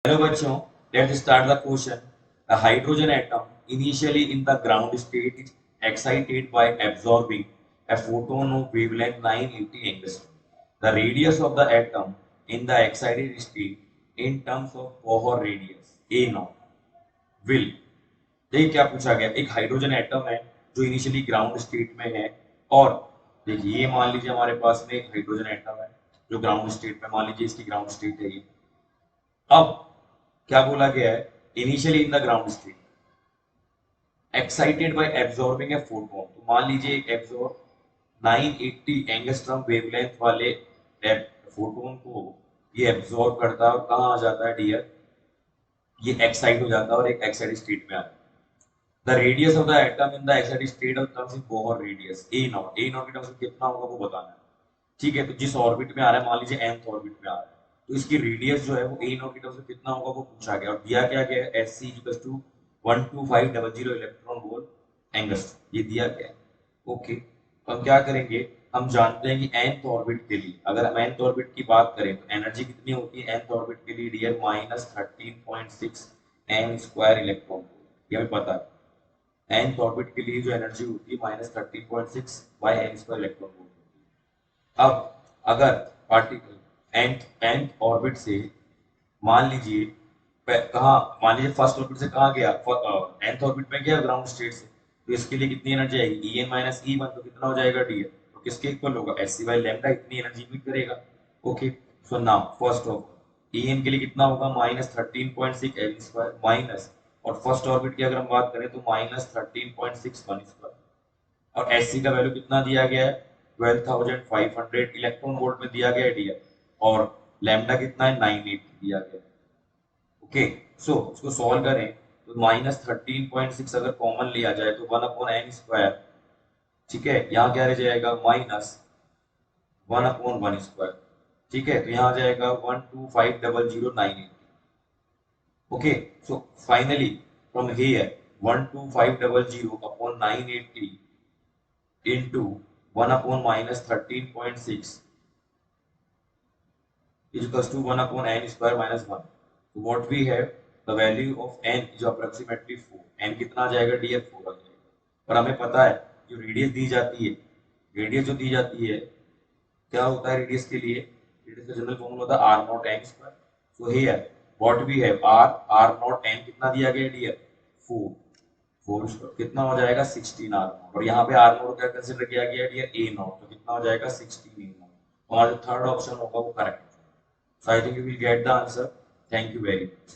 Hello बच्चों, let's start the question. A hydrogen atom initially in the ground state is excited by absorbing a photon of wavelength 980 angstrom. The radius of the atom in the excited state in terms of Bohr radius A naught will. देखिए क्या पूछा गया, एक hydrogen atom है जो initially ground state में है और देखिए ये मान लीजिए हमारे पास में एक हाइड्रोजन एटम है जो ग्राउंड स्टेट में, मान लीजिए इसकी ग्राउंड स्टेट है ये। अब क्या बोला गया है, initially in the ground state excited by absorbing a photon. तो मान लीजिए एक एब्जॉर्ब 980 एंगस्ट्रॉम वेवलेंथ वाले फोटोन को ये एब्जॉर्ब करता है और कहाँ आ जाता है डियर, ये एक्साइट हो जाता है और एक एक्साइटेड स्टेट में आता है। The radius of the atom in the excited state of terms in Bohr radius A not, A not की टर्म्स में कितना होगा वो बताना है। ठीक है, तो जिस ऑर्बिट में आ रहा है, मान लीजिए nth ऑर्बिट में आ रहा है, तो इसकी रेडियस जो है वो ए नॉट की टर्म्स में कितना होगा वो पूछा गया और दिया क्या गया है, S C equals to 12500 electron volt angstrom, ये दिया गया है। ओके, तो हम क्या करेंगे, हम जानते हैं कि nth ऑर्बिट के लिए, अगर हम nth ऑर्बिट की बात करें तो एनर्जी कितनी होती है nth ऑर्बिट के लिए डियर, -13.6 n स्क्वायर इलेक्ट्रॉन वोल्ट, ये हमें पता है। nth ऑर्बिट के लिए जो एनर्जी होती है -13.6 by n square electron volt होती है। अब अगर पार्टिकल nth ऑर्बिट से, मान लीजिए कहा, मान लीजिए फर्स्ट ऑर्बिट से कहा गया, nth ऑर्बिट में गया ग्राउंड स्टेट से, तो इसके लिए कितनी एनर्जी आएगी, En माइनस ई वन, तो कितना हो जाएगा डियर, तो किसके इक्वल होगा, एस सी बाई लैम्डा, इतनी एनर्जी भी करेगा। Okay, so now first of En के लिए कितना होगा, -13.6 एल स्क्वायर माइनस, और फर्स्ट ऑर्बिट की अगर हम बात करें तो -13.61 स्क्वायर, और एस सी का वैल्यू कितना दिया गया है, 12,500 इलेक्ट्रॉन वोल्ट में दिया गया है डियर, और लैम्डा कितना है, 980 दिया गया है। ओके, सो इसको सॉल्व करें तो -13.6 अगर कॉमन लिया जाए तो 1/n स्क्वायर, ठीक है, यहाँ क्या रह जाएगा, -1/1 स्क्वायर, ठीक है, तो यहाँ आ जाएगा 12500,980। Okay, so finally from here 12500/980 into 1/-13.6 is equals to 1/n square minus 1. So what we have, the value of n is approximately 4. n कितना आ जाएगा डियर, 4 आ जाएगा। और हमें पता है जो रेडियस दी जाती है, रेडियस जो दी जाती है, क्या होता है रेडियस के लिए, रेडियस का जनरल फॉर्मूला होता है r not n square. So here what we have, r not n कितना दिया गया डियर, 4, 4 स्क्वायर कितना हो जाएगा, 16 r नॉट, और यहाँ पे r नॉट क्या कंसीडर किया गया डियर, a नॉट, तो कितना हो जाएगा, 16 a नॉट। हमारा जो थर्ड ऑप्शन होगा वो correct. So I think you will get the answer. Thank you very much.